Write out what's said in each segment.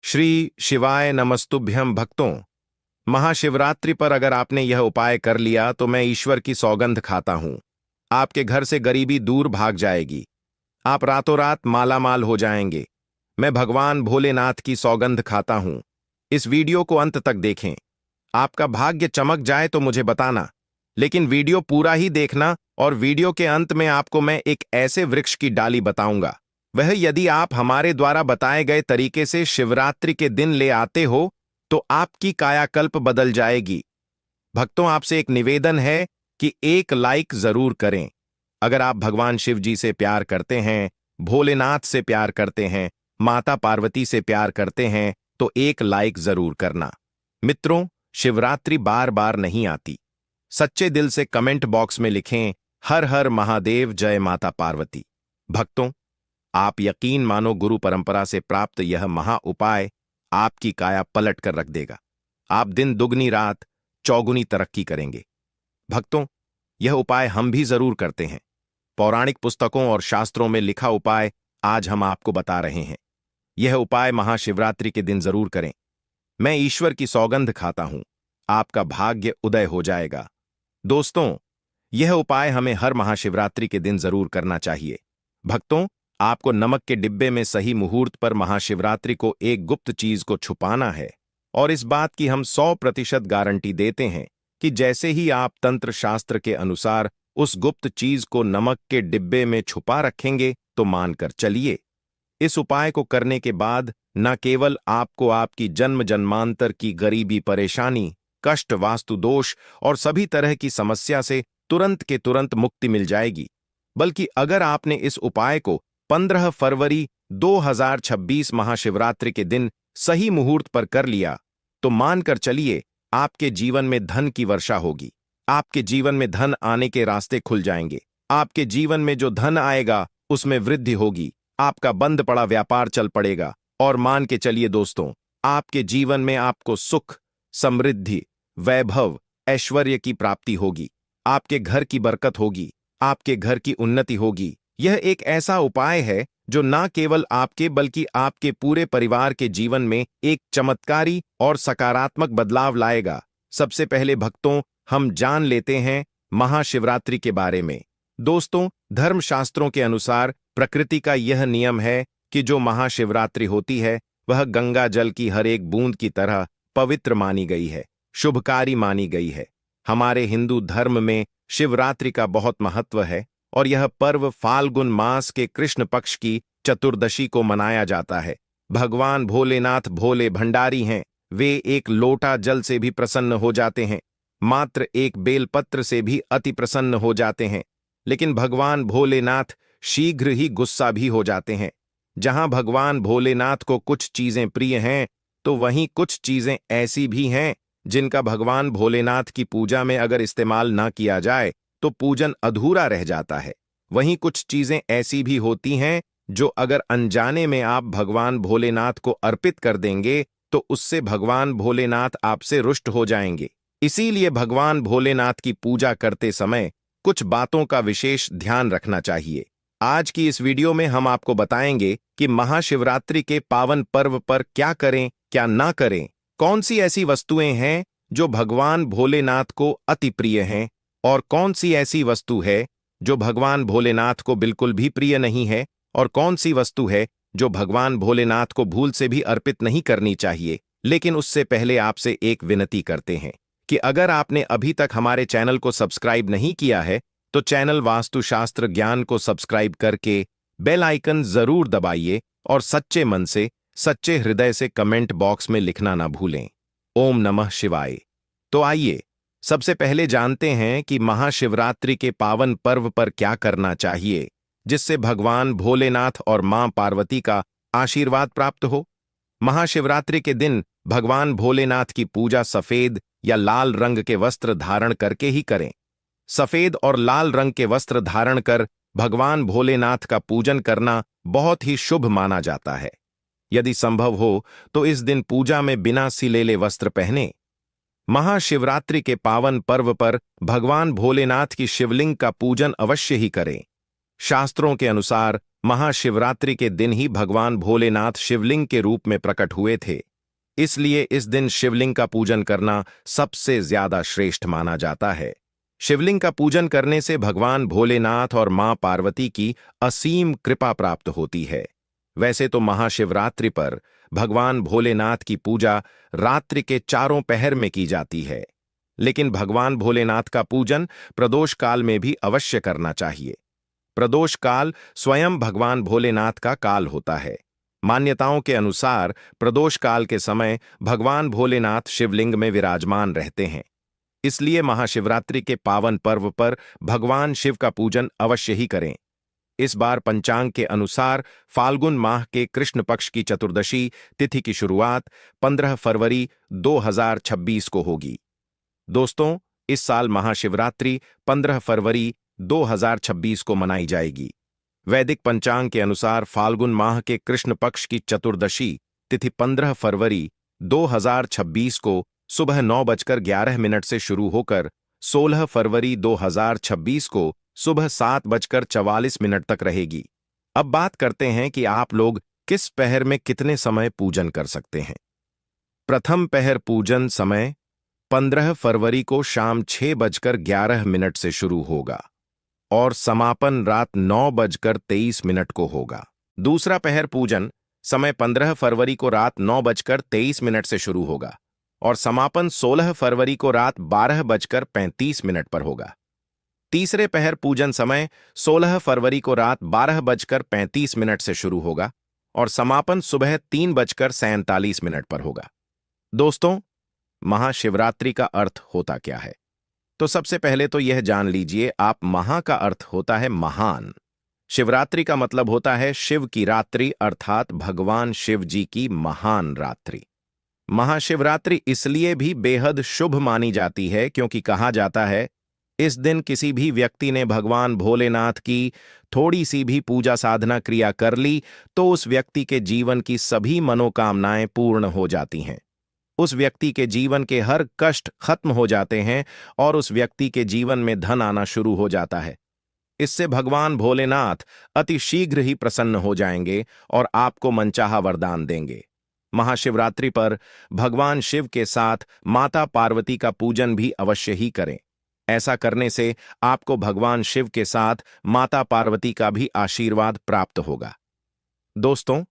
श्री शिवाय नमस्तुभ्यं भक्तों। महाशिवरात्रि पर अगर आपने यह उपाय कर लिया तो मैं ईश्वर की सौगंध खाता हूं। आपके घर से गरीबी दूर भाग जाएगी। आप रातों रात मालामाल हो जाएंगे। मैं भगवान भोलेनाथ की सौगंध खाता हूं। इस वीडियो को अंत तक देखें। आपका भाग्य चमक जाए तो मुझे बताना, लेकिन वीडियो पूरा ही देखना। और वीडियो के अंत में आपको मैं एक ऐसे वृक्ष की डाली बताऊंगा, वह यदि आप हमारे द्वारा बताए गए तरीके से शिवरात्रि के दिन ले आते हो तो आपकी कायाकल्प बदल जाएगी। भक्तों, आपसे एक निवेदन है कि एक लाइक जरूर करें। अगर आप भगवान शिव जी से प्यार करते हैं, भोलेनाथ से प्यार करते हैं, माता पार्वती से प्यार करते हैं तो एक लाइक जरूर करना। मित्रों, शिवरात्रि बार बार नहीं आती। सच्चे दिल से कमेंट बॉक्स में लिखें, हर हर महादेव, जय माता पार्वती। भक्तों, आप यकीन मानो, गुरु परंपरा से प्राप्त यह महा उपाय आपकी काया पलट कर रख देगा। आप दिन दुगनी रात चौगुनी तरक्की करेंगे। भक्तों, यह उपाय हम भी जरूर करते हैं। पौराणिक पुस्तकों और शास्त्रों में लिखा उपाय आज हम आपको बता रहे हैं। यह उपाय महाशिवरात्रि के दिन जरूर करें। मैं ईश्वर की सौगंध खाता हूं, आपका भाग्य उदय हो जाएगा। दोस्तों, यह उपाय हमें हर महाशिवरात्रि के दिन जरूर करना चाहिए। भक्तों, आपको नमक के डिब्बे में सही मुहूर्त पर महाशिवरात्रि को एक गुप्त चीज को छुपाना है, और इस बात की हम 100% गारंटी देते हैं कि जैसे ही आप तंत्र शास्त्र के अनुसार उस गुप्त चीज को नमक के डिब्बे में छुपा रखेंगे तो मानकर चलिए, इस उपाय को करने के बाद न केवल आपको आपकी जन्म जन्मांतर की गरीबी, परेशानी, कष्ट, वास्तु दोष और सभी तरह की समस्या से तुरंत के तुरंत मुक्ति मिल जाएगी, बल्कि अगर आपने इस उपाय को 15 फरवरी 2026 महाशिवरात्रि के दिन सही मुहूर्त पर कर लिया तो मानकर चलिए, आपके जीवन में धन की वर्षा होगी। आपके जीवन में धन आने के रास्ते खुल जाएंगे। आपके जीवन में जो धन आएगा उसमें वृद्धि होगी। आपका बंद पड़ा व्यापार चल पड़ेगा। और मान के चलिए दोस्तों, आपके जीवन में आपको सुख, समृद्धि, वैभव, ऐश्वर्य की प्राप्ति होगी। आपके घर की बरकत होगी। आपके घर की उन्नति होगी। यह एक ऐसा उपाय है जो न केवल आपके बल्कि आपके पूरे परिवार के जीवन में एक चमत्कारी और सकारात्मक बदलाव लाएगा। सबसे पहले भक्तों, हम जान लेते हैं महाशिवरात्रि के बारे में। दोस्तों, धर्मशास्त्रों के अनुसार प्रकृति का यह नियम है कि जो महाशिवरात्रि होती है वह गंगा जल की हर एक बूंद की तरह पवित्र मानी गई है, शुभकारी मानी गई है। हमारे हिंदू धर्म में शिवरात्रि का बहुत महत्व है और यह पर्व फाल्गुन मास के कृष्ण पक्ष की चतुर्दशी को मनाया जाता है। भगवान भोलेनाथ भोले भंडारी हैं। वे एक लोटा जल से भी प्रसन्न हो जाते हैं, मात्र एक बेलपत्र से भी अति प्रसन्न हो जाते हैं। लेकिन भगवान भोलेनाथ शीघ्र ही गुस्सा भी हो जाते हैं। जहां भगवान भोलेनाथ को कुछ चीजें प्रिय हैं तो वहीं कुछ चीजें ऐसी भी हैं जिनका भगवान भोलेनाथ की पूजा में अगर इस्तेमाल ना किया जाए तो पूजन अधूरा रह जाता है। वहीं कुछ चीजें ऐसी भी होती हैं जो अगर अनजाने में आप भगवान भोलेनाथ को अर्पित कर देंगे तो उससे भगवान भोलेनाथ आपसे रुष्ट हो जाएंगे। इसीलिए भगवान भोलेनाथ की पूजा करते समय कुछ बातों का विशेष ध्यान रखना चाहिए। आज की इस वीडियो में हम आपको बताएंगे कि महाशिवरात्रि के पावन पर्व पर क्या करें, क्या ना करें, कौन सी ऐसी वस्तुएं हैं जो भगवान भोलेनाथ को अति प्रिय हैं और कौन सी ऐसी वस्तु है जो भगवान भोलेनाथ को बिल्कुल भी प्रिय नहीं है, और कौन सी वस्तु है जो भगवान भोलेनाथ को भूल से भी अर्पित नहीं करनी चाहिए। लेकिन उससे पहले आपसे एक विनती करते हैं कि अगर आपने अभी तक हमारे चैनल को सब्सक्राइब नहीं किया है तो चैनल वास्तुशास्त्र ज्ञान को सब्सक्राइब करके बेल आइकन जरूर दबाइए और सच्चे मन से, सच्चे हृदय से कमेंट बॉक्स में लिखना ना भूलें। ओम नमः शिवाय। तो आइए सबसे पहले जानते हैं कि महाशिवरात्रि के पावन पर्व पर क्या करना चाहिए जिससे भगवान भोलेनाथ और मां पार्वती का आशीर्वाद प्राप्त हो। महाशिवरात्रि के दिन भगवान भोलेनाथ की पूजा सफेद या लाल रंग के वस्त्र धारण करके ही करें। सफेद और लाल रंग के वस्त्र धारण कर भगवान भोलेनाथ का पूजन करना बहुत ही शुभ माना जाता है। यदि संभव हो तो इस दिन पूजा में बिना सिलेले वस्त्र पहने। महाशिवरात्रि के पावन पर्व पर भगवान भोलेनाथ की शिवलिंग का पूजन अवश्य ही करें। शास्त्रों के अनुसार महाशिवरात्रि के दिन ही भगवान भोलेनाथ शिवलिंग के रूप में प्रकट हुए थे। इसलिए इस दिन शिवलिंग का पूजन करना सबसे ज्यादा श्रेष्ठ माना जाता है। शिवलिंग का पूजन करने से भगवान भोलेनाथ और मां पार्वती की असीम कृपा प्राप्त होती है। वैसे तो महाशिवरात्रि पर भगवान भोलेनाथ की पूजा रात्रि के चारों पहर में की जाती है, लेकिन भगवान भोलेनाथ का पूजन प्रदोष काल में भी अवश्य करना चाहिए। प्रदोष काल स्वयं भगवान भोलेनाथ का काल होता है। मान्यताओं के अनुसार प्रदोष काल के समय भगवान भोलेनाथ शिवलिंग में विराजमान रहते हैं। इसलिए महाशिवरात्रि के पावन पर्व पर भगवान शिव का पूजन अवश्य ही करें। इस बार पंचांग के अनुसार फाल्गुन माह के कृष्ण पक्ष की चतुर्दशी तिथि की शुरुआत 15 फरवरी 2026 को होगी। दोस्तों, इस साल महाशिवरात्रि 15 फरवरी 2026 को मनाई जाएगी। वैदिक पंचांग के अनुसार फाल्गुन माह के कृष्ण पक्ष की चतुर्दशी तिथि 15 फरवरी 2026 को सुबह 9:11 से शुरू होकर 16 फरवरी 2026 को सुबह 7:44 तक रहेगी। अब बात करते हैं कि आप लोग किस पहर में कितने समय पूजन कर सकते हैं। प्रथम पहर पूजन समय 15 फरवरी को शाम 6:11 से शुरू होगा और समापन रात 9:23 को होगा। दूसरा पहर पूजन समय 15 फरवरी को रात 9:23 से शुरू होगा और समापन 16 फरवरी को रात 12:35 पर होगा। तीसरे पहर पूजन समय 16 फरवरी को रात 12:35 से शुरू होगा और समापन सुबह 3:47 पर होगा। दोस्तों, महाशिवरात्रि का अर्थ होता क्या है? तो सबसे पहले तो यह जान लीजिए आप महा का अर्थ होता है महान। शिवरात्रि का मतलब होता है शिव की रात्रि, अर्थात भगवान शिव जी की महान रात्रि। महाशिवरात्रि इसलिए भी बेहद शुभ मानी जाती है क्योंकि कहा जाता है इस दिन किसी भी व्यक्ति ने भगवान भोलेनाथ की थोड़ी सी भी पूजा साधना क्रिया कर ली तो उस व्यक्ति के जीवन की सभी मनोकामनाएं पूर्ण हो जाती हैं। उस व्यक्ति के जीवन के हर कष्ट खत्म हो जाते हैं और उस व्यक्ति के जीवन में धन आना शुरू हो जाता है। इससे भगवान भोलेनाथ अति शीघ्र ही प्रसन्न हो जाएंगे और आपको मनचाहा वरदान देंगे। महाशिवरात्रि पर भगवान शिव के साथ माता पार्वती का पूजन भी अवश्य ही करें। ऐसा करने से आपको भगवान शिव के साथ माता पार्वती का भी आशीर्वाद प्राप्त होगा। दोस्तों,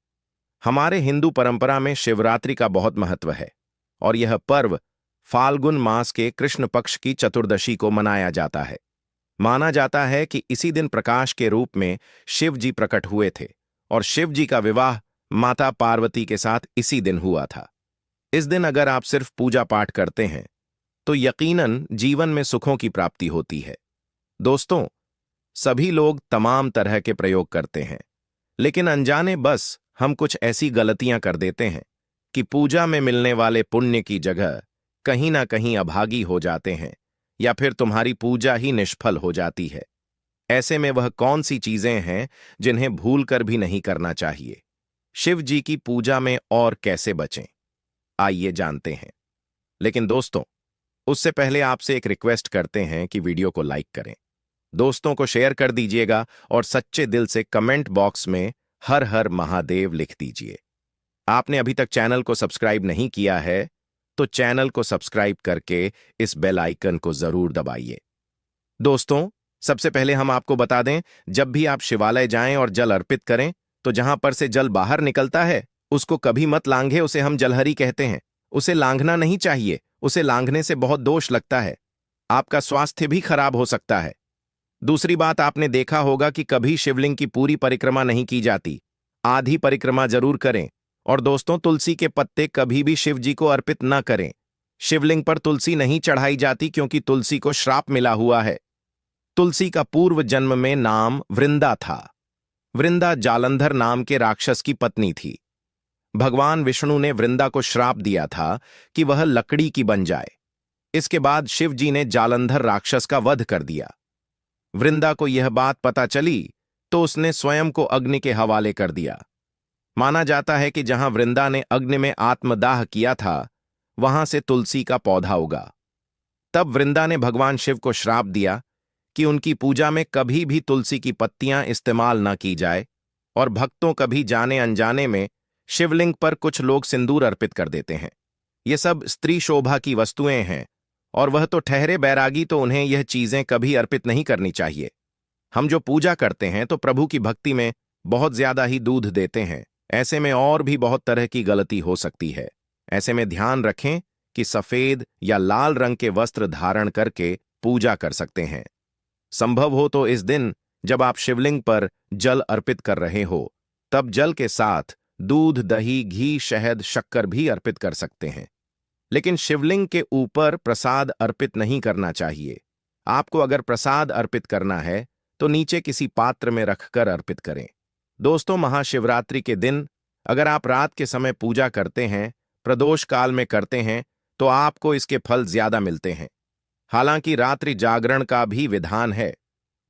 हमारे हिंदू परंपरा में शिवरात्रि का बहुत महत्व है और यह पर्व फाल्गुन मास के कृष्ण पक्ष की चतुर्दशी को मनाया जाता है। माना जाता है कि इसी दिन प्रकाश के रूप में शिव जी प्रकट हुए थे और शिव जी का विवाह माता पार्वती के साथ इसी दिन हुआ था। इस दिन अगर आप सिर्फ पूजा पाठ करते हैं तो यकीनन जीवन में सुखों की प्राप्ति होती है। दोस्तों, सभी लोग तमाम तरह के प्रयोग करते हैं, लेकिन अनजाने बस हम कुछ ऐसी गलतियां कर देते हैं कि पूजा में मिलने वाले पुण्य की जगह कहीं ना कहीं अभागी हो जाते हैं या फिर तुम्हारी पूजा ही निष्फल हो जाती है। ऐसे में वह कौन सी चीजें हैं जिन्हें भूल कर भी नहीं करना चाहिए? शिव जी की पूजा में और कैसे बचें, आइए जानते हैं। लेकिन दोस्तों, उससे पहले आपसे एक रिक्वेस्ट करते हैं कि वीडियो को लाइक करें, दोस्तों को शेयर कर दीजिएगा और सच्चे दिल से कमेंट बॉक्स में हर हर महादेव लिख दीजिए। आपने अभी तक चैनल को सब्सक्राइब नहीं किया है तो चैनल को सब्सक्राइब करके इस बेल आइकन को जरूर दबाइए। दोस्तों, सबसे पहले हम आपको बता दें, जब भी आप शिवालय जाएं और जल अर्पित करें तो जहां पर से जल बाहर निकलता है उसको कभी मत लांघे। उसे हम जलहरी कहते हैं। उसे लांघना नहीं चाहिए। उसे लांघने से बहुत दोष लगता है, आपका स्वास्थ्य भी खराब हो सकता है। दूसरी बात, आपने देखा होगा कि कभी शिवलिंग की पूरी परिक्रमा नहीं की जाती, आधी परिक्रमा जरूर करें। और दोस्तों, तुलसी के पत्ते कभी भी शिव जी को अर्पित न करें। शिवलिंग पर तुलसी नहीं चढ़ाई जाती क्योंकि तुलसी को श्राप मिला हुआ है। तुलसी का पूर्व जन्म में नाम वृंदा था। वृंदा जालंधर नाम के राक्षस की पत्नी थी। भगवान विष्णु ने वृंदा को श्राप दिया था कि वह लकड़ी की बन जाए। इसके बाद शिव जी ने जालंधर राक्षस का वध कर दिया। वृंदा को यह बात पता चली तो उसने स्वयं को अग्नि के हवाले कर दिया। माना जाता है कि जहां वृंदा ने अग्नि में आत्मदाह किया था वहां से तुलसी का पौधा उगा। तब वृंदा ने भगवान शिव को श्राप दिया कि उनकी पूजा में कभी भी तुलसी की पत्तियां इस्तेमाल न की जाए और भक्तों कभी जाने अनजाने में शिवलिंग पर कुछ लोग सिंदूर अर्पित कर देते हैं। ये सब स्त्री शोभा की वस्तुएं हैं, और वह तो ठहरे बैरागी, तो उन्हें यह चीजें कभी अर्पित नहीं करनी चाहिए। हम जो पूजा करते हैं तो प्रभु की भक्ति में बहुत ज्यादा ही दूध देते हैं। ऐसे में और भी बहुत तरह की गलती हो सकती है। ऐसे में ध्यान रखें कि सफेद या लाल रंग के वस्त्र धारण करके पूजा कर सकते हैं। संभव हो तो इस दिन जब आप शिवलिंग पर जल अर्पित कर रहे हो, तब जल के साथ दूध, दही, घी, शहद, शक्कर भी अर्पित कर सकते हैं। लेकिन शिवलिंग के ऊपर प्रसाद अर्पित नहीं करना चाहिए। आपको अगर प्रसाद अर्पित करना है तो नीचे किसी पात्र में रखकर अर्पित करें। दोस्तों, महाशिवरात्रि के दिन अगर आप रात के समय पूजा करते हैं, प्रदोष काल में करते हैं, तो आपको इसके फल ज्यादा मिलते हैं। हालांकि रात्रि जागरण का भी विधान है।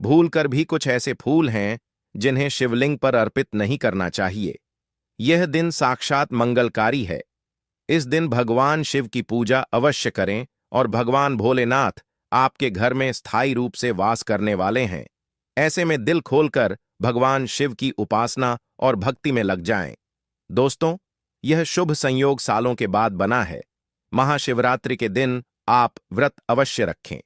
भूलकर भी कुछ ऐसे फूल हैं जिन्हें शिवलिंग पर अर्पित नहीं करना चाहिए। यह दिन साक्षात मंगलकारी है। इस दिन भगवान शिव की पूजा अवश्य करें, और भगवान भोलेनाथ आपके घर में स्थायी रूप से वास करने वाले हैं। ऐसे में दिल खोलकर भगवान शिव की उपासना और भक्ति में लग जाएं। दोस्तों, यह शुभ संयोग सालों के बाद बना है। महाशिवरात्रि के दिन आप व्रत अवश्य रखें।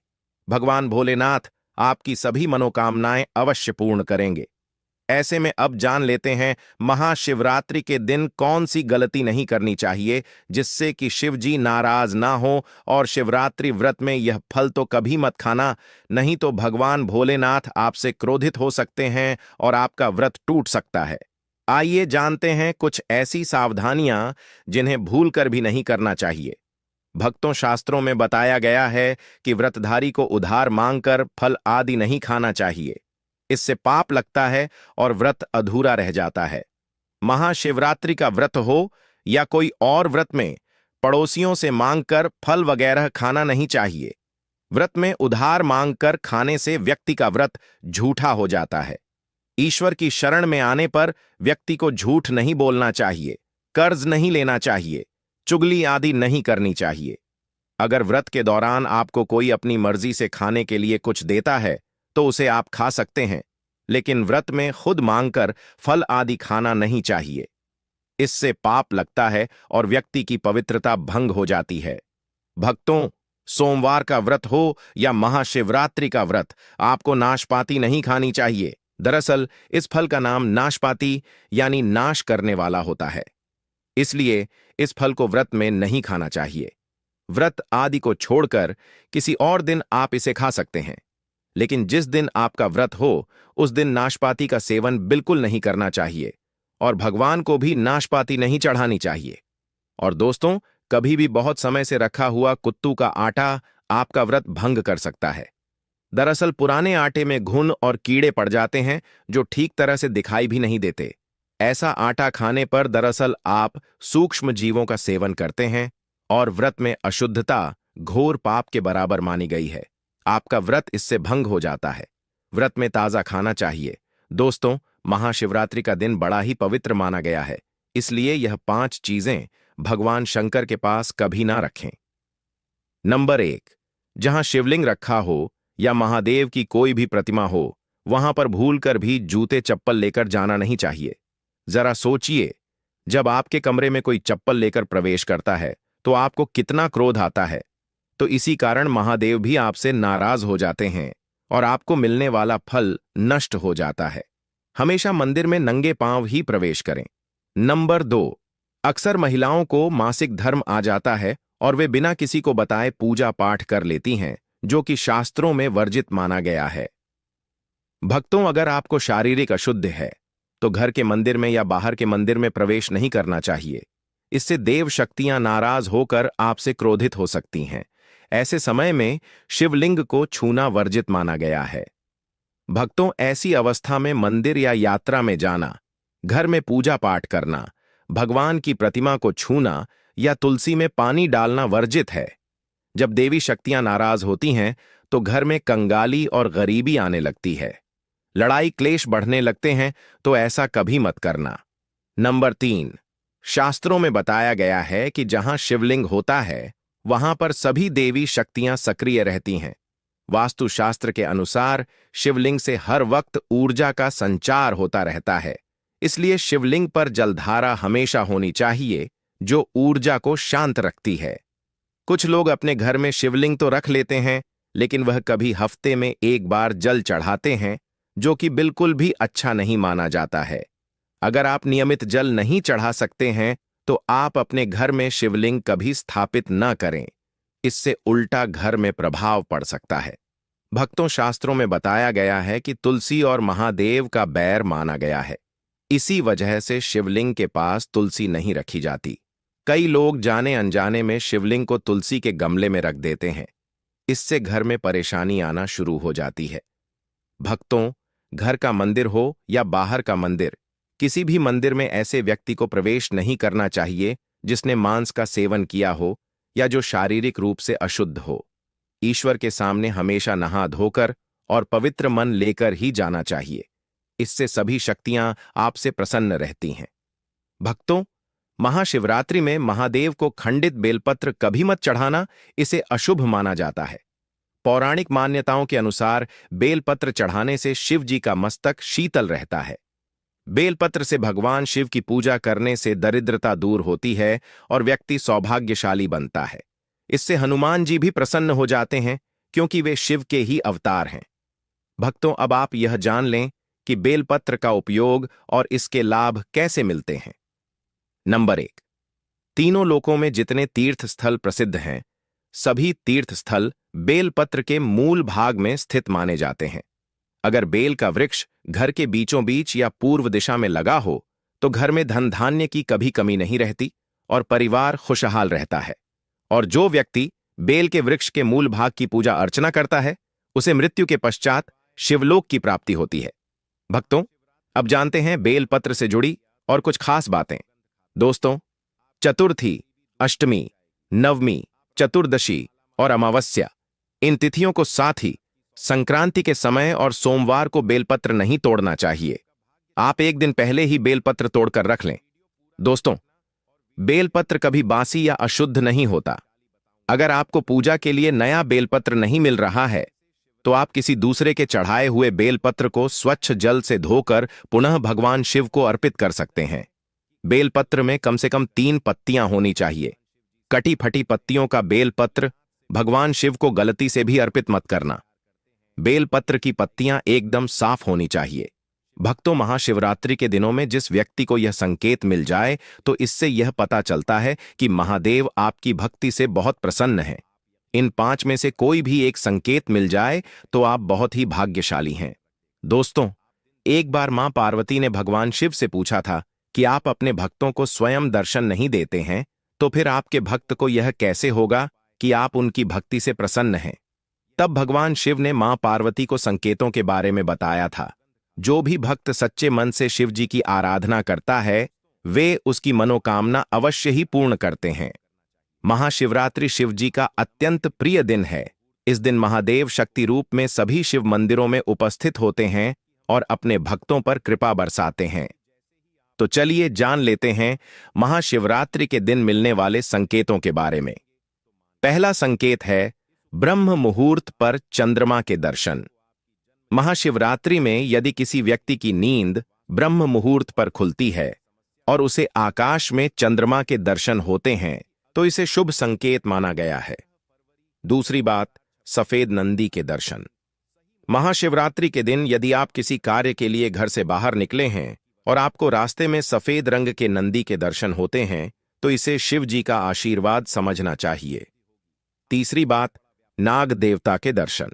भगवान भोलेनाथ आपकी सभी मनोकामनाएं अवश्य पूर्ण करेंगे। ऐसे में अब जान लेते हैं महाशिवरात्रि के दिन कौन सी गलती नहीं करनी चाहिए जिससे कि शिव जी नाराज ना हो। और शिवरात्रि व्रत में यह फल तो कभी मत खाना, नहीं तो भगवान भोलेनाथ आपसे क्रोधित हो सकते हैं और आपका व्रत टूट सकता है। आइए जानते हैं कुछ ऐसी सावधानियां जिन्हें भूलकर भी नहीं करना चाहिए। भक्तों, शास्त्रों में बताया गया है कि व्रतधारी को उधार मांगकर फल आदि नहीं खाना चाहिए। इससे पाप लगता है और व्रत अधूरा रह जाता है। महाशिवरात्रि का व्रत हो या कोई और व्रत में पड़ोसियों से मांगकर फल वगैरह खाना नहीं चाहिए। व्रत में उधार मांगकर खाने से व्यक्ति का व्रत झूठा हो जाता है। ईश्वर की शरण में आने पर व्यक्ति को झूठ नहीं बोलना चाहिए, कर्ज नहीं लेना चाहिए, चुगली आदि नहीं करनी चाहिए। अगर व्रत के दौरान आपको कोई अपनी मर्जी से खाने के लिए कुछ देता है तो उसे आप खा सकते हैं, लेकिन व्रत में खुद मांगकर फल आदि खाना नहीं चाहिए। इससे पाप लगता है और व्यक्ति की पवित्रता भंग हो जाती है। भक्तों, सोमवार का व्रत हो या महाशिवरात्रि का व्रत, आपको नाशपाती नहीं खानी चाहिए। दरअसल इस फल का नाम नाशपाती यानी नाश करने वाला होता है, इसलिए इस फल को व्रत में नहीं खाना चाहिए। व्रत आदि को छोड़कर किसी और दिन आप इसे खा सकते हैं, लेकिन जिस दिन आपका व्रत हो उस दिन नाशपाती का सेवन बिल्कुल नहीं करना चाहिए, और भगवान को भी नाशपाती नहीं चढ़ानी चाहिए। और दोस्तों, कभी भी बहुत समय से रखा हुआ कुत्तू का आटा आपका व्रत भंग कर सकता है। दरअसल पुराने आटे में घुन और कीड़े पड़ जाते हैं जो ठीक तरह से दिखाई भी नहीं देते। ऐसा आटा खाने पर दरअसल आप सूक्ष्म जीवों का सेवन करते हैं, और व्रत में अशुद्धता घोर पाप के बराबर मानी गई है। आपका व्रत इससे भंग हो जाता है। व्रत में ताजा खाना चाहिए। दोस्तों, महाशिवरात्रि का दिन बड़ा ही पवित्र माना गया है, इसलिए यह 5 चीजें भगवान शंकर के पास कभी ना रखें। नंबर 1, जहां शिवलिंग रखा हो या महादेव की कोई भी प्रतिमा हो, वहां पर भूलकर भी जूते चप्पल लेकर जाना नहीं चाहिए। जरा सोचिए, जब आपके कमरे में कोई चप्पल लेकर प्रवेश करता है तो आपको कितना क्रोध आता है। तो इसी कारण महादेव भी आपसे नाराज हो जाते हैं और आपको मिलने वाला फल नष्ट हो जाता है। हमेशा मंदिर में नंगे पांव ही प्रवेश करें। नंबर 2, अक्सर महिलाओं को मासिक धर्म आ जाता है और वे बिना किसी को बताए पूजा पाठ कर लेती हैं, जो कि शास्त्रों में वर्जित माना गया है। भक्तों, अगर आपको शारीरिक अशुद्ध है तो घर के मंदिर में या बाहर के मंदिर में प्रवेश नहीं करना चाहिए। इससे देव शक्तियां नाराज होकर आपसे क्रोधित हो सकती हैं। ऐसे समय में शिवलिंग को छूना वर्जित माना गया है। भक्तों, ऐसी अवस्था में मंदिर या यात्रा में जाना, घर में पूजा पाठ करना, भगवान की प्रतिमा को छूना या तुलसी में पानी डालना वर्जित है। जब देवी शक्तियां नाराज होती हैं तो घर में कंगाली और गरीबी आने लगती है, लड़ाई क्लेश बढ़ने लगते हैं, तो ऐसा कभी मत करना। नंबर 3, शास्त्रों में बताया गया है कि जहां शिवलिंग होता है वहां पर सभी देवी शक्तियां सक्रिय रहती हैं। वास्तुशास्त्र के अनुसार शिवलिंग से हर वक्त ऊर्जा का संचार होता रहता है, इसलिए शिवलिंग पर जलधारा हमेशा होनी चाहिए, जो ऊर्जा को शांत रखती है। कुछ लोग अपने घर में शिवलिंग तो रख लेते हैं, लेकिन वह कभी हफ्ते में एक बार जल चढ़ाते हैं, जो कि बिल्कुल भी अच्छा नहीं माना जाता है। अगर आप नियमित जल नहीं चढ़ा सकते हैं, तो आप अपने घर में शिवलिंग कभी स्थापित न करें। इससे उल्टा घर में प्रभाव पड़ सकता है। भक्तों, शास्त्रों में बताया गया है कि तुलसी और महादेव का बैर माना गया है। इसी वजह से शिवलिंग के पास तुलसी नहीं रखी जाती। कई लोग जाने अनजाने में शिवलिंग को तुलसी के गमले में रख देते हैं। इससे घर में परेशानी आना शुरू हो जाती है। भक्तों, घर का मंदिर हो या बाहर का मंदिर, किसी भी मंदिर में ऐसे व्यक्ति को प्रवेश नहीं करना चाहिए जिसने मांस का सेवन किया हो या जो शारीरिक रूप से अशुद्ध हो। ईश्वर के सामने हमेशा नहा धोकर और पवित्र मन लेकर ही जाना चाहिए। इससे सभी शक्तियां आपसे प्रसन्न रहती हैं। भक्तों, महाशिवरात्रि में महादेव को खंडित बेलपत्र कभी मत चढ़ाना, इसे अशुभ माना जाता है। पौराणिक मान्यताओं के अनुसार बेलपत्र चढ़ाने से शिव जी का मस्तक शीतल रहता है। बेलपत्र से भगवान शिव की पूजा करने से दरिद्रता दूर होती है और व्यक्ति सौभाग्यशाली बनता है। इससे हनुमान जी भी प्रसन्न हो जाते हैं, क्योंकि वे शिव के ही अवतार हैं। भक्तों, अब आप यह जान लें कि बेलपत्र का उपयोग और इसके लाभ कैसे मिलते हैं। नंबर 1, तीनों लोकों में जितने तीर्थ स्थल प्रसिद्ध हैं, सभी तीर्थ स्थल बेलपत्र के मूल भाग में स्थित माने जाते हैं। अगर बेल का वृक्ष घर के बीचों बीच या पूर्व दिशा में लगा हो, तो घर में धन धान्य की कभी कमी नहीं रहती और परिवार खुशहाल रहता है। और जो व्यक्ति बेल के वृक्ष के मूल भाग की पूजा अर्चना करता है, उसे मृत्यु के पश्चात शिवलोक की प्राप्ति होती है। भक्तों, अब जानते हैं बेलपत्र से जुड़ी और कुछ खास बातें। दोस्तों, चतुर्थी, अष्टमी, नवमी, चतुर्दशी और अमावस्या, इन तिथियों को साथ ही संक्रांति के समय और सोमवार को बेलपत्र नहीं तोड़ना चाहिए। आप एक दिन पहले ही बेलपत्र तोड़कर रख लें। दोस्तों, बेलपत्र कभी बासी या अशुद्ध नहीं होता। अगर आपको पूजा के लिए नया बेलपत्र नहीं मिल रहा है, तो आप किसी दूसरे के चढ़ाए हुए बेलपत्र को स्वच्छ जल से धोकर पुनः भगवान शिव को अर्पित कर सकते हैं। बेलपत्र में कम से कम 3 पत्तियां होनी चाहिए। कटी फटी पत्तियों का बेलपत्र भगवान शिव को गलती से भी अर्पित मत करना। बेलपत्र की पत्तियां एकदम साफ होनी चाहिए। भक्तों, महाशिवरात्रि के दिनों में जिस व्यक्ति को यह संकेत मिल जाए, तो इससे यह पता चलता है कि महादेव आपकी भक्ति से बहुत प्रसन्न हैं। इन 5 में से कोई भी एक संकेत मिल जाए तो आप बहुत ही भाग्यशाली हैं। दोस्तों, एक बार मां पार्वती ने भगवान शिव से पूछा था कि आप अपने भक्तों को स्वयं दर्शन नहीं देते हैं, तो फिर आपके भक्त को यह कैसे होगा कि आप उनकी भक्ति से प्रसन्न हैं। तब भगवान शिव ने मां पार्वती को संकेतों के बारे में बताया था। जो भी भक्त सच्चे मन से शिव जी की आराधना करता है, वे उसकी मनोकामना अवश्य ही पूर्ण करते हैं। महाशिवरात्रि शिव जी का अत्यंत प्रिय दिन है। इस दिन महादेव शक्ति रूप में सभी शिव मंदिरों में उपस्थित होते हैं और अपने भक्तों पर कृपा बरसाते हैं। तो चलिए जान लेते हैं महाशिवरात्रि के दिन मिलने वाले संकेतों के बारे में। पहला संकेत है ब्रह्म मुहूर्त पर चंद्रमा के दर्शन। महाशिवरात्रि में यदि किसी व्यक्ति की नींद ब्रह्म मुहूर्त पर खुलती है और उसे आकाश में चंद्रमा के दर्शन होते हैं, तो इसे शुभ संकेत माना गया है। दूसरी बात, सफेद नंदी के दर्शन। महाशिवरात्रि के दिन यदि आप किसी कार्य के लिए घर से बाहर निकले हैं और आपको रास्ते में सफेद रंग के नंदी के दर्शन होते हैं, तो इसे शिव जी का आशीर्वाद समझना चाहिए। तीसरी बात, नाग देवता के दर्शन।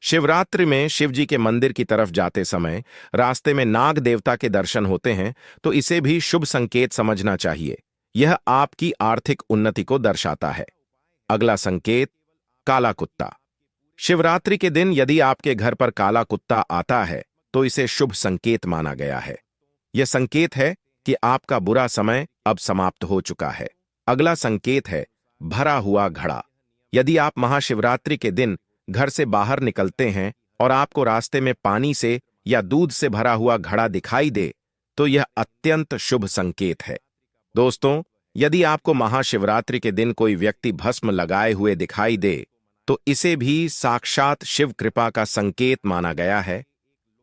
शिवरात्रि में शिव जी के मंदिर की तरफ जाते समय रास्ते में नाग देवता के दर्शन होते हैं, तो इसे भी शुभ संकेत समझना चाहिए। यह आपकी आर्थिक उन्नति को दर्शाता है। अगला संकेत, काला कुत्ता। शिवरात्रि के दिन यदि आपके घर पर काला कुत्ता आता है, तो इसे शुभ संकेत माना गया है। यह संकेत है कि आपका बुरा समय अब समाप्त हो चुका है। अगला संकेत है भरा हुआ घड़ा। यदि आप महाशिवरात्रि के दिन घर से बाहर निकलते हैं और आपको रास्ते में पानी से या दूध से भरा हुआ घड़ा दिखाई दे, तो यह अत्यंत शुभ संकेत है। दोस्तों, यदि आपको महाशिवरात्रि के दिन कोई व्यक्ति भस्म लगाए हुए दिखाई दे, तो इसे भी साक्षात शिव कृपा का संकेत माना गया है।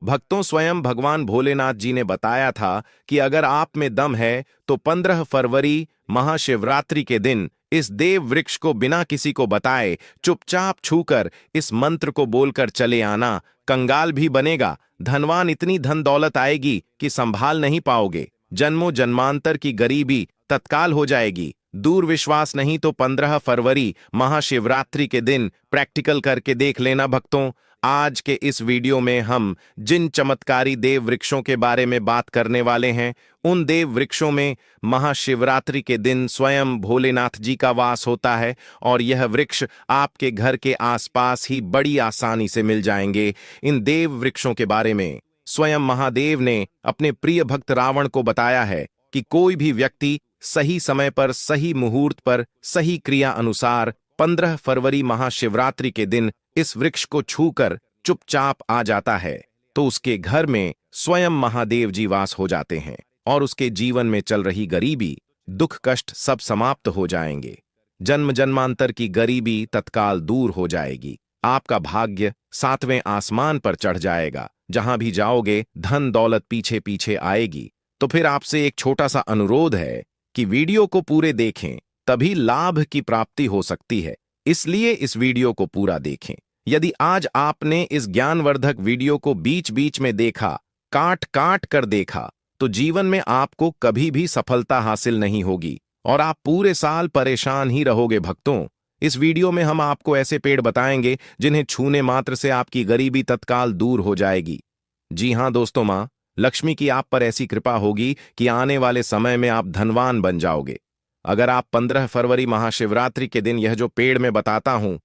भक्तों, स्वयं भगवान भोलेनाथ जी ने बताया था कि अगर आप में दम है तो 15 फरवरी महाशिवरात्रि के दिन इस देव वृक्ष को बिना किसी को बताए चुपचाप छूकर इस मंत्र को बोलकर चले आना। कंगाल भी बनेगा, धनवान इतनी धन दौलत आएगी कि संभाल नहीं पाओगे। जन्मों जन्मांतर की गरीबी तत्काल हो जाएगी। दूर विश्वास नहीं तो 15 फरवरी महाशिवरात्रि के दिन प्रैक्टिकल करके देख लेना भक्तों। आज के इस वीडियो में हम जिन चमत्कारी देव वृक्षों के बारे में बात करने वाले हैं, उन देव वृक्षों में महाशिवरात्रि के दिन स्वयं भोलेनाथ जी का वास होता है और यह वृक्ष आपके घर के आसपास ही बड़ी आसानी से मिल जाएंगे। इन देव वृक्षों के बारे में स्वयं महादेव ने अपने प्रिय भक्त रावण को बताया है कि कोई भी व्यक्ति सही समय पर, सही मुहूर्त पर, सही क्रिया अनुसार 15 फरवरी महाशिवरात्रि के दिन इस वृक्ष को छूकर चुपचाप आ जाता है तो उसके घर में स्वयं महादेव जी वास हो जाते हैं और उसके जीवन में चल रही गरीबी, दुख, कष्ट सब समाप्त हो जाएंगे। जन्म जन्मांतर की गरीबी तत्काल दूर हो जाएगी। आपका भाग्य 7वें आसमान पर चढ़ जाएगा। जहां भी जाओगे धन दौलत पीछे पीछे आएगी। तो फिर आपसे एक छोटा सा अनुरोध है कि वीडियो को पूरे देखें, तभी लाभ की प्राप्ति हो सकती है। इसलिए इस वीडियो को पूरा देखें। यदि आज आपने इस ज्ञानवर्धक वीडियो को बीच बीच में देखा, काट काट कर देखा, तो जीवन में आपको कभी भी सफलता हासिल नहीं होगी और आप पूरे साल परेशान ही रहोगे भक्तों। इस वीडियो में हम आपको ऐसे पेड़ बताएंगे जिन्हें छूने मात्र से आपकी गरीबी तत्काल दूर हो जाएगी। जी हां दोस्तों, मां लक्ष्मी की आप पर ऐसी कृपा होगी कि आने वाले समय में आप धनवान बन जाओगे। अगर आप 15 फरवरी महाशिवरात्रि के दिन यह जो पेड़ मैं बताता हूं,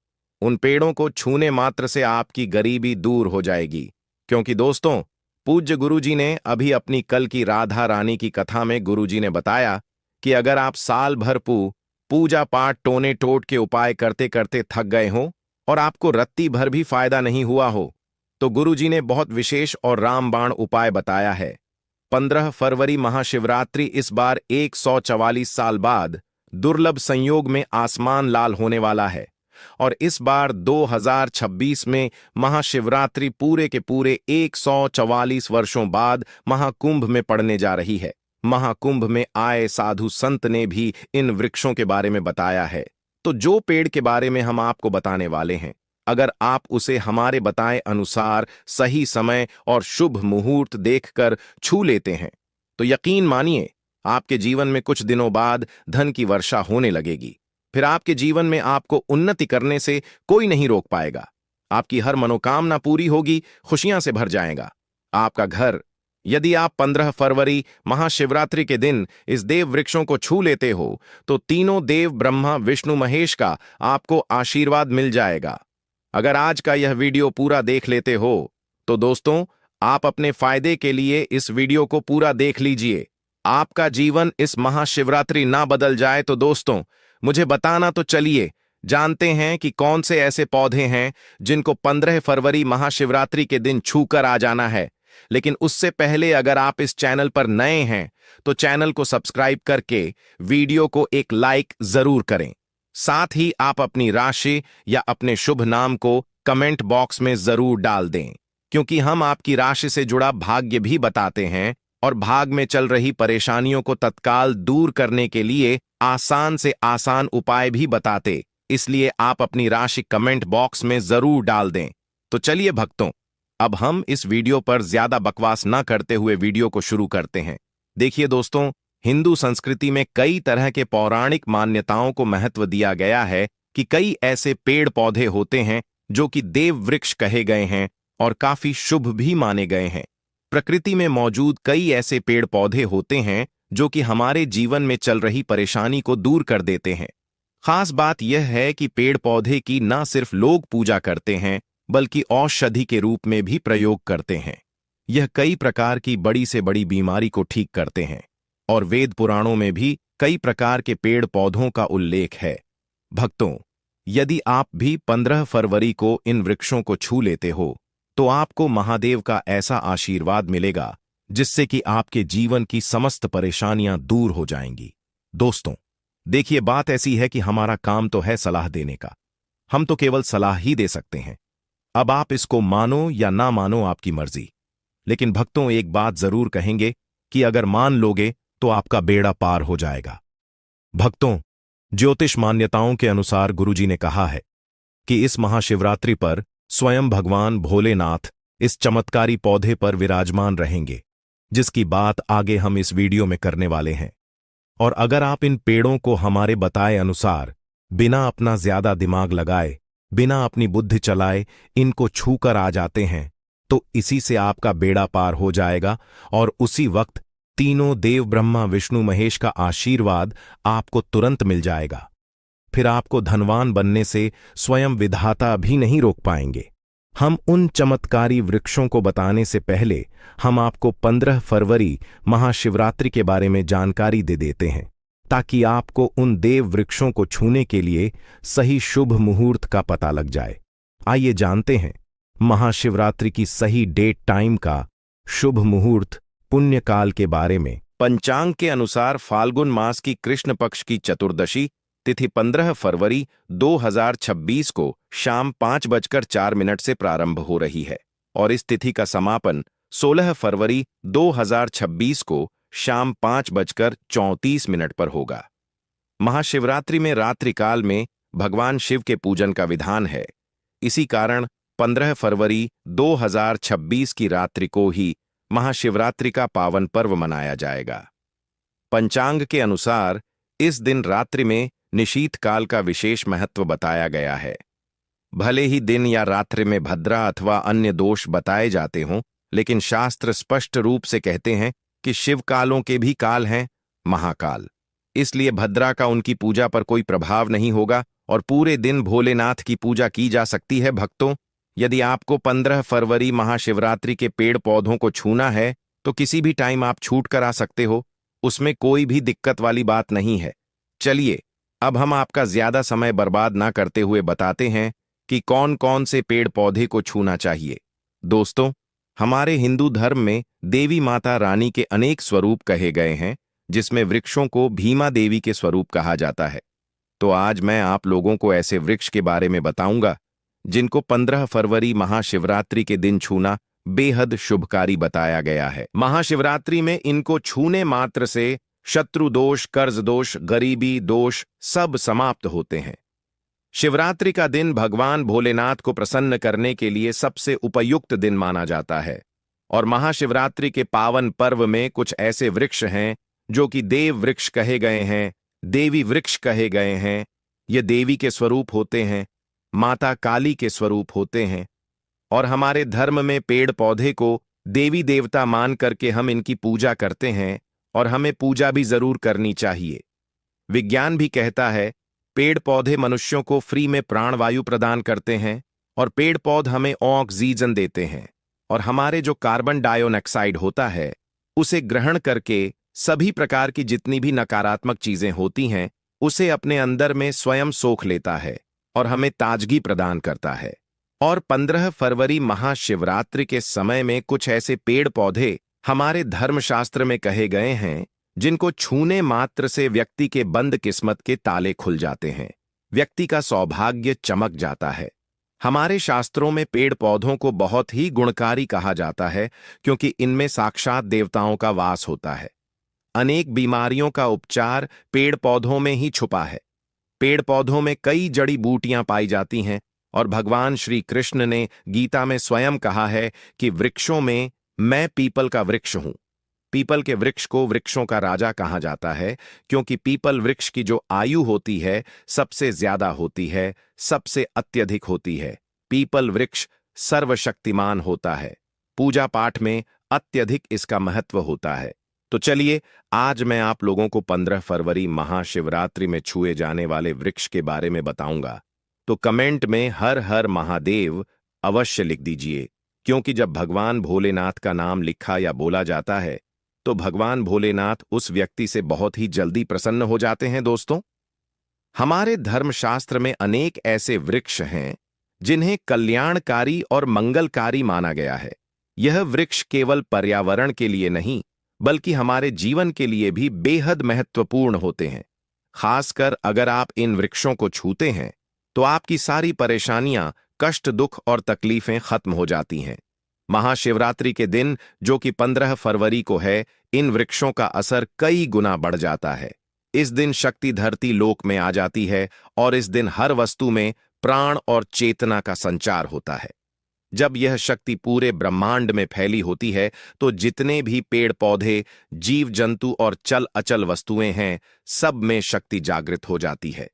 उन पेड़ों को छूने मात्र से आपकी गरीबी दूर हो जाएगी। क्योंकि दोस्तों, पूज्य गुरुजी ने अभी अपनी कल की राधा रानी की कथा में गुरुजी ने बताया कि अगर आप साल भर पूजा पाठ टोने टोट के उपाय करते करते थक गए हो और आपको रत्ती भर भी फायदा नहीं हुआ हो, तो गुरुजी ने बहुत विशेष और रामबाण उपाय बताया है। 15 फरवरी महाशिवरात्रि इस बार 144 साल बाद दुर्लभ संयोग में आसमान लाल होने वाला है और इस बार 2026 में महाशिवरात्रि पूरे के पूरे 144 वर्षों बाद महाकुंभ में पड़ने जा रही है। महाकुंभ में आए साधु संत ने भी इन वृक्षों के बारे में बताया है। तो जो पेड़ के बारे में हम आपको बताने वाले हैं, अगर आप उसे हमारे बताए अनुसार सही समय और शुभ मुहूर्त देखकर छू लेते हैं, तो यकीन मानिए आपके जीवन में कुछ दिनों बाद धन की वर्षा होने लगेगी। फिर आपके जीवन में आपको उन्नति करने से कोई नहीं रोक पाएगा। आपकी हर मनोकामना पूरी होगी, खुशियां से भर जाएगा आपका घर। यदि आप 15 फरवरी महाशिवरात्रि के दिन इस देव वृक्षों को छू लेते हो तो तीनों देव ब्रह्मा विष्णु महेश का आपको आशीर्वाद मिल जाएगा। अगर आज का यह वीडियो पूरा देख लेते हो तो दोस्तों, आप अपने फायदे के लिए इस वीडियो को पूरा देख लीजिए। आपका जीवन इस महाशिवरात्रि ना बदल जाए तो दोस्तों मुझे बताना। तो चलिए जानते हैं कि कौन से ऐसे पौधे हैं जिनको 15 फरवरी महाशिवरात्रि के दिन छूकर आ जाना है। लेकिन उससे पहले अगर आप इस चैनल पर नए हैं तो चैनल को सब्सक्राइब करके वीडियो को एक लाइक जरूर करें। साथ ही आप अपनी राशि या अपने शुभ नाम को कमेंट बॉक्स में जरूर डाल दें, क्योंकि हम आपकी राशि से जुड़ा भाग्य भी बताते हैं और भाग में चल रही परेशानियों को तत्काल दूर करने के लिए आसान से आसान उपाय भी बताते। इसलिए आप अपनी राशि कमेंट बॉक्स में जरूर डाल दें। तो चलिए भक्तों, अब हम इस वीडियो पर ज्यादा बकवास न करते हुए वीडियो को शुरू करते हैं। देखिए दोस्तों, हिंदू संस्कृति में कई तरह के पौराणिक मान्यताओं को महत्व दिया गया है कि कई ऐसे पेड़ पौधे होते हैं जो कि देव वृक्ष कहे गए हैं और काफी शुभ भी माने गए हैं। प्रकृति में मौजूद कई ऐसे पेड़ पौधे होते हैं जो कि हमारे जीवन में चल रही परेशानी को दूर कर देते हैं। खास बात यह है कि पेड़ पौधे की न सिर्फ लोग पूजा करते हैं बल्कि औषधि के रूप में भी प्रयोग करते हैं। यह कई प्रकार की बड़ी से बड़ी बीमारी को ठीक करते हैं और वेद पुराणों में भी कई प्रकार के पेड़ पौधों का उल्लेख है। भक्तों, यदि आप भी 15 फरवरी को इन वृक्षों को छू लेते हो तो आपको महादेव का ऐसा आशीर्वाद मिलेगा जिससे कि आपके जीवन की समस्त परेशानियां दूर हो जाएंगी। दोस्तों, देखिए, बात ऐसी है कि हमारा काम तो है सलाह देने का। हम तो केवल सलाह ही दे सकते हैं। अब आप इसको मानो या ना मानो, आपकी मर्जी। लेकिन भक्तों, एक बात जरूर कहेंगे कि अगर मान लोगे तो आपका बेड़ा पार हो जाएगा। भक्तों, ज्योतिष मान्यताओं के अनुसार गुरुजी ने कहा है कि इस महाशिवरात्रि पर स्वयं भगवान भोलेनाथ इस चमत्कारी पौधे पर विराजमान रहेंगे, जिसकी बात आगे हम इस वीडियो में करने वाले हैं। और अगर आप इन पेड़ों को हमारे बताए अनुसार बिना अपना ज्यादा दिमाग लगाए, बिना अपनी बुद्धि चलाए इनको छूकर आ जाते हैं, तो इसी से आपका बेड़ा पार हो जाएगा और उसी वक्त तीनों देव ब्रह्मा विष्णु महेश का आशीर्वाद आपको तुरंत मिल जाएगा। फिर आपको धनवान बनने से स्वयं विधाता भी नहीं रोक पाएंगे। हम उन चमत्कारी वृक्षों को बताने से पहले हम आपको 15 फरवरी महाशिवरात्रि के बारे में जानकारी दे देते हैं, ताकि आपको उन देव वृक्षों को छूने के लिए सही शुभ मुहूर्त का पता लग जाए। आइए जानते हैं महाशिवरात्रि की सही डेट टाइम का, शुभ मुहूर्त, पुण्यकाल के बारे में। पंचांग के अनुसार फाल्गुन मास की कृष्ण पक्ष की चतुर्दशी तिथि 15 फरवरी 2026 को शाम 5:04 से प्रारंभ हो रही है और इस तिथि का समापन 16 फरवरी 2026 को शाम 5:34 पर होगा। महाशिवरात्रि में रात्रिकाल में भगवान शिव के पूजन का विधान है। इसी कारण 15 फरवरी 2026 की रात्रि को ही महाशिवरात्रि का पावन पर्व मनाया जाएगा। पंचांग के अनुसार इस दिन रात्रि में निशीत काल का विशेष महत्व बताया गया है। भले ही दिन या रात्रि में भद्रा अथवा अन्य दोष बताए जाते हों, लेकिन शास्त्र स्पष्ट रूप से कहते हैं कि शिव कालों के भी काल हैं महाकाल। इसलिए भद्रा का उनकी पूजा पर कोई प्रभाव नहीं होगा और पूरे दिन भोलेनाथ की पूजा की जा सकती है। भक्तों, यदि आपको 15 फरवरी महाशिवरात्रि के पेड़ पौधों को छूना है तो किसी भी टाइम आप छूट कर आ सकते हो, उसमें कोई भी दिक्कत वाली बात नहीं है। चलिए, अब हम आपका ज्यादा समय बर्बाद ना करते हुए बताते हैं कि कौन कौन से पेड़ पौधे को छूना चाहिए। दोस्तों, हमारे हिंदू धर्म में देवी माता रानी के अनेक स्वरूप कहे गए हैं, जिसमें वृक्षों को भीमा देवी के स्वरूप कहा जाता है। तो आज मैं आप लोगों को ऐसे वृक्ष के बारे में बताऊंगा जिनको 15 फरवरी महाशिवरात्रि के दिन छूना बेहद शुभकारी बताया गया है। महाशिवरात्रि में इनको छूने मात्र से शत्रु दोष, कर्ज दोष, गरीबी दोष सब समाप्त होते हैं। शिवरात्रि का दिन भगवान भोलेनाथ को प्रसन्न करने के लिए सबसे उपयुक्त दिन माना जाता है और महाशिवरात्रि के पावन पर्व में कुछ ऐसे वृक्ष हैं जो कि देव वृक्ष कहे गए हैं, देवी वृक्ष कहे गए हैं। ये देवी के स्वरूप होते हैं, माता काली के स्वरूप होते हैं और हमारे धर्म में पेड़ पौधे को देवी देवता मान करके हम इनकी पूजा करते हैं और हमें पूजा भी जरूर करनी चाहिए। विज्ञान भी कहता है पेड़ पौधे मनुष्यों को फ्री में प्राणवायु प्रदान करते हैं और पेड़ पौध हमें ऑक्सीजन देते हैं और हमारे जो कार्बन डाइऑक्साइड होता है उसे ग्रहण करके सभी प्रकार की जितनी भी नकारात्मक चीजें होती हैं उसे अपने अंदर में स्वयं सोख लेता है और हमें ताजगी प्रदान करता है। और 15 फरवरी महाशिवरात्रि के समय में कुछ ऐसे पेड़ पौधे हमारे धर्मशास्त्र में कहे गए हैं जिनको छूने मात्र से व्यक्ति के बंद किस्मत के ताले खुल जाते हैं, व्यक्ति का सौभाग्य चमक जाता है। हमारे शास्त्रों में पेड़ पौधों को बहुत ही गुणकारी कहा जाता है क्योंकि इनमें साक्षात देवताओं का वास होता है। अनेक बीमारियों का उपचार पेड़ पौधों में ही छुपा है। पेड़ पौधों में कई जड़ी बूटियां पाई जाती हैं और भगवान श्री कृष्ण ने गीता में स्वयं कहा है कि वृक्षों में मैं पीपल का वृक्ष हूं। पीपल के वृक्ष को वृक्षों का राजा कहा जाता है क्योंकि पीपल वृक्ष की जो आयु होती है सबसे ज्यादा होती है, सबसे अत्यधिक होती है। पीपल वृक्ष सर्वशक्तिमान होता है। पूजा पाठ में अत्यधिक इसका महत्व होता है। तो चलिए, आज मैं आप लोगों को 15 फरवरी महाशिवरात्रि में छुए जाने वाले वृक्ष के बारे में बताऊंगा। तो कमेंट में हर हर महादेव अवश्य लिख दीजिए, क्योंकि जब भगवान भोलेनाथ का नाम लिखा या बोला जाता है तो भगवान भोलेनाथ उस व्यक्ति से बहुत ही जल्दी प्रसन्न हो जाते हैं। दोस्तों, हमारे धर्मशास्त्र में अनेक ऐसे वृक्ष हैं जिन्हें कल्याणकारी और मंगलकारी माना गया है। यह वृक्ष केवल पर्यावरण के लिए नहीं बल्कि हमारे जीवन के लिए भी बेहद महत्वपूर्ण होते हैं। खासकर अगर आप इन वृक्षों को छूते हैं तो आपकी सारी परेशानियां, कष्ट, दुख और तकलीफें खत्म हो जाती हैं। महाशिवरात्रि के दिन, जो कि 15 फरवरी को है, इन वृक्षों का असर कई गुना बढ़ जाता है। इस दिन शक्ति धरती लोक में आ जाती है और इस दिन हर वस्तु में प्राण और चेतना का संचार होता है। जब यह शक्ति पूरे ब्रह्मांड में फैली होती है तो जितने भी पेड़ पौधे, जीव जंतु और चल अचल वस्तुएं हैं, सब में शक्ति जागृत हो जाती है।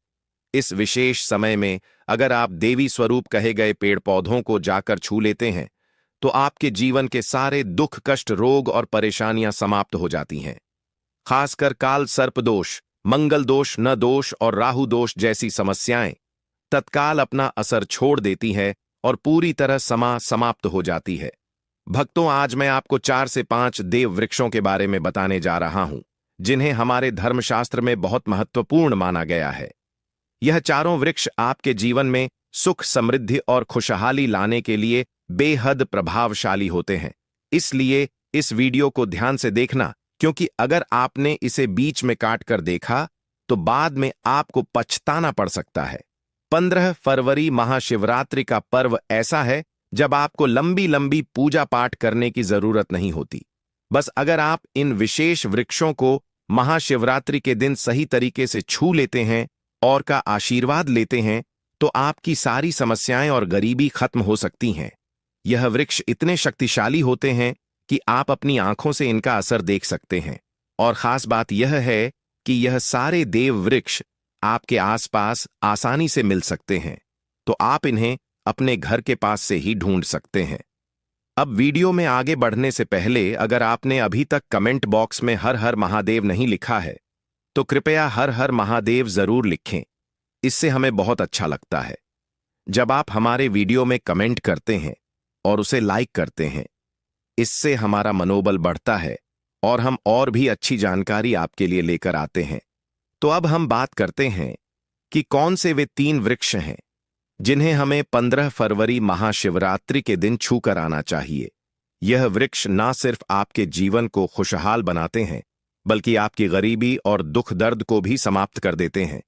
इस विशेष समय में अगर आप देवी स्वरूप कहे गए पेड़ पौधों को जाकर छू लेते हैं तो आपके जीवन के सारे दुख, कष्ट, रोग और परेशानियां समाप्त हो जाती हैं। खासकर काल सर्प दोष, मंगल दोष, न दोष और राहु दोष जैसी समस्याएं तत्काल अपना असर छोड़ देती है और पूरी तरह समाप्त हो जाती है। भक्तों, आज मैं आपको 4 से 5 देव वृक्षों के बारे में बताने जा रहा हूं, जिन्हें हमारे धर्मशास्त्र में बहुत महत्वपूर्ण माना गया है। यह चारों वृक्ष आपके जीवन में सुख, समृद्धि और खुशहाली लाने के लिए बेहद प्रभावशाली होते हैं। इसलिए इस वीडियो को ध्यान से देखना, क्योंकि अगर आपने इसे बीच में काट कर देखा तो बाद में आपको पछताना पड़ सकता है। 15 फरवरी महाशिवरात्रि का पर्व ऐसा है जब आपको लंबी लंबी पूजा पाठ करने की जरूरत नहीं होती। बस अगर आप इन विशेष वृक्षों को महाशिवरात्रि के दिन सही तरीके से छू लेते हैं और का आशीर्वाद लेते हैं तो आपकी सारी समस्याएं और गरीबी खत्म हो सकती हैं। यह वृक्ष इतने शक्तिशाली होते हैं कि आप अपनी आंखों से इनका असर देख सकते हैं। और खास बात यह है कि यह सारे देव वृक्ष आपके आसपास आसानी से मिल सकते हैं, तो आप इन्हें अपने घर के पास से ही ढूंढ सकते हैं। अब वीडियो में आगे बढ़ने से पहले अगर आपने अभी तक कमेंट बॉक्स में हर हर महादेव नहीं लिखा है तो कृपया हर हर महादेव जरूर लिखें। इससे हमें बहुत अच्छा लगता है। जब आप हमारे वीडियो में कमेंट करते हैं और उसे लाइक करते हैं, इससे हमारा मनोबल बढ़ता है और हम और भी अच्छी जानकारी आपके लिए लेकर आते हैं। तो अब हम बात करते हैं कि कौन से वे 3 वृक्ष हैं जिन्हें हमें 15 फरवरी महाशिवरात्रि के दिन छू कर आना चाहिए। यह वृक्ष ना सिर्फ आपके जीवन को खुशहाल बनाते हैं, बल्कि आपकी गरीबी और दुख दर्द को भी समाप्त कर देते हैं।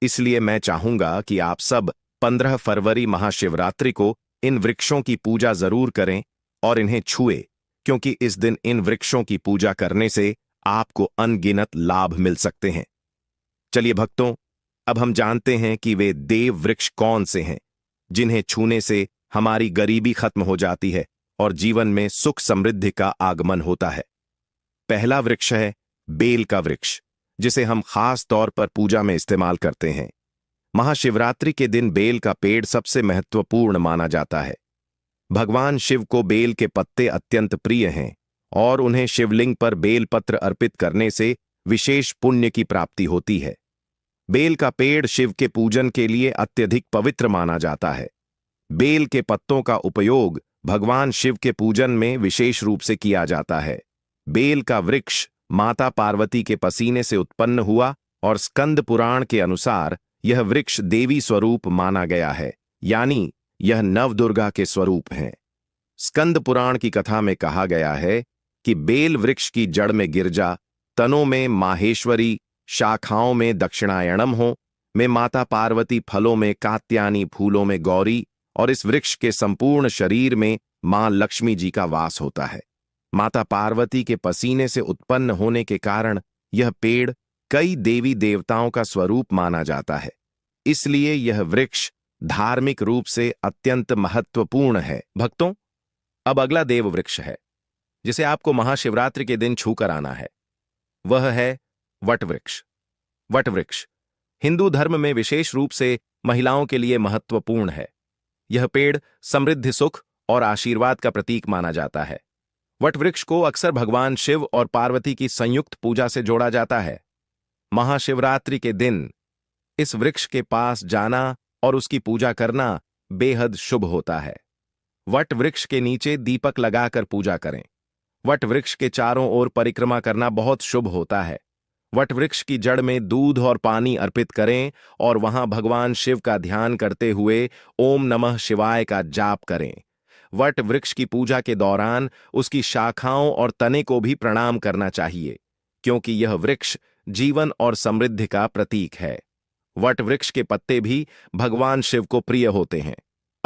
इसलिए मैं चाहूंगा कि आप सब 15 फरवरी महाशिवरात्रि को इन वृक्षों की पूजा जरूर करें और इन्हें छुए, क्योंकि इस दिन इन वृक्षों की पूजा करने से आपको अनगिनत लाभ मिल सकते हैं। चलिए भक्तों, अब हम जानते हैं कि वे देव वृक्ष कौन से हैं जिन्हें छूने से हमारी गरीबी खत्म हो जाती है और जीवन में सुख समृद्धि का आगमन होता है। पहला वृक्ष है बेल का वृक्ष, जिसे हम खास तौर पर पूजा में इस्तेमाल करते हैं। महाशिवरात्रि के दिन बेल का पेड़ सबसे महत्वपूर्ण माना जाता है। भगवान शिव को बेल के पत्ते अत्यंत प्रिय हैं और उन्हें शिवलिंग पर बेल पत्र अर्पित करने से विशेष पुण्य की प्राप्ति होती है। बेल का पेड़ शिव के पूजन के लिए अत्यधिक पवित्र माना जाता है। बेल के पत्तों का उपयोग भगवान शिव के पूजन में विशेष रूप से किया जाता है। बेल का वृक्ष माता पार्वती के पसीने से उत्पन्न हुआ और स्कंद पुराण के अनुसार यह वृक्ष देवी स्वरूप माना गया है, यानी यह नवदुर्गा के स्वरूप हैं। स्कंद पुराण की कथा में कहा गया है कि बेल वृक्ष की जड़ में गिरजा, तनों में माहेश्वरी, शाखाओं में दक्षिणायणम हो, में माता पार्वती, फलों में कात्यायनी, फूलों में गौरी और इस वृक्ष के संपूर्ण शरीर में मां लक्ष्मी जी का वास होता है। माता पार्वती के पसीने से उत्पन्न होने के कारण यह पेड़ कई देवी देवताओं का स्वरूप माना जाता है। इसलिए यह वृक्ष धार्मिक रूप से अत्यंत महत्वपूर्ण है। भक्तों, अब अगला देव वृक्ष है जिसे आपको महाशिवरात्रि के दिन छूकर आना है। वह है वट वृक्ष। वट वृक्ष हिंदू धर्म में विशेष रूप से महिलाओं के लिए महत्वपूर्ण है। यह पेड़ समृद्धि, सुख और आशीर्वाद का प्रतीक माना जाता है। वट वृक्ष को अक्सर भगवान शिव और पार्वती की संयुक्त पूजा से जोड़ा जाता है। महाशिवरात्रि के दिन इस वृक्ष के पास जाना और उसकी पूजा करना बेहद शुभ होता है। वट वृक्ष के नीचे दीपक लगाकर पूजा करें। वट वृक्ष के चारों ओर परिक्रमा करना बहुत शुभ होता है। वट वृक्ष की जड़ में दूध और पानी अर्पित करें और वहां भगवान शिव का ध्यान करते हुए ओम नमः शिवाय का जाप करें। वट वृक्ष की पूजा के दौरान उसकी शाखाओं और तने को भी प्रणाम करना चाहिए, क्योंकि यह वृक्ष जीवन और समृद्धि का प्रतीक है। वट वृक्ष के पत्ते भी भगवान शिव को प्रिय होते हैं।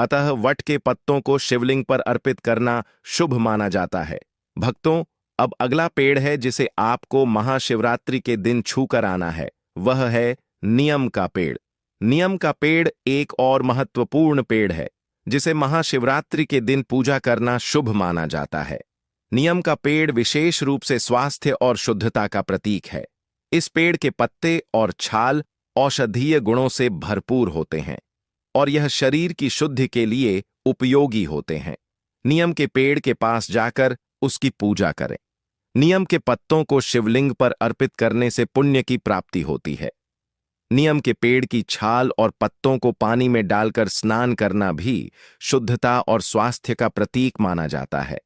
अतः वट के पत्तों को शिवलिंग पर अर्पित करना शुभ माना जाता है। भक्तों, अब अगला पेड़ है जिसे आपको महाशिवरात्रि के दिन छूकर आना है, वह है नियम का पेड़। नियम का पेड़ एक और महत्वपूर्ण पेड़ है जिसे महाशिवरात्रि के दिन पूजा करना शुभ माना जाता है। नियम का पेड़ विशेष रूप से स्वास्थ्य और शुद्धता का प्रतीक है। इस पेड़ के पत्ते और छाल औषधीय गुणों से भरपूर होते हैं और यह शरीर की शुद्धि के लिए उपयोगी होते हैं। नियम के पेड़ के पास जाकर उसकी पूजा करें। नियम के पत्तों को शिवलिंग पर अर्पित करने से पुण्य की प्राप्ति होती है। नियम के पेड़ की छाल और पत्तों को पानी में डालकर स्नान करना भी शुद्धता और स्वास्थ्य का प्रतीक माना जाता है।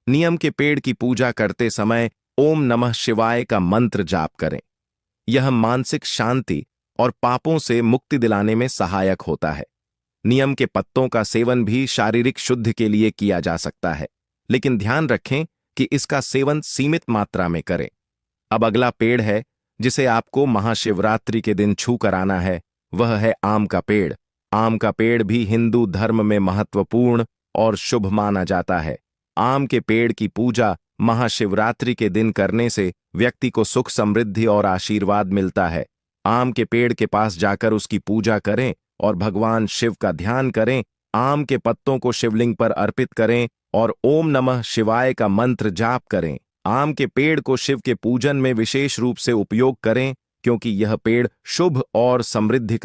नियम के पेड़ की पूजा करते समय ओम नमः शिवाय का मंत्र जाप करें। यह मानसिक शांति और पापों से मुक्ति दिलाने में सहायक होता है। नियम के पत्तों का सेवन भी शारीरिक शुद्धि के लिए किया जा सकता है, लेकिन ध्यान रखें कि इसका सेवन सीमित मात्रा में करें। अब अगला पेड़ है जिसे आपको महाशिवरात्रि के दिन छू कर आना है, वह है आम का पेड़। आम का पेड़ भी हिंदू धर्म में महत्वपूर्ण और शुभ माना जाता है। आम के पेड़ की पूजा महाशिवरात्रि के दिन करने से व्यक्ति को सुख, समृद्धि और आशीर्वाद मिलता है। आम के पेड़ के पास जाकर उसकी पूजा करें और भगवान शिव का ध्यान करें। आम के पत्तों को शिवलिंग पर अर्पित करें और ओम नमः शिवाय का मंत्र जाप करें। आम के पेड़ को शिव के पूजन में विशेष रूप से उपयोग करें क्योंकि यह पेड़ शुभ और समृद्धि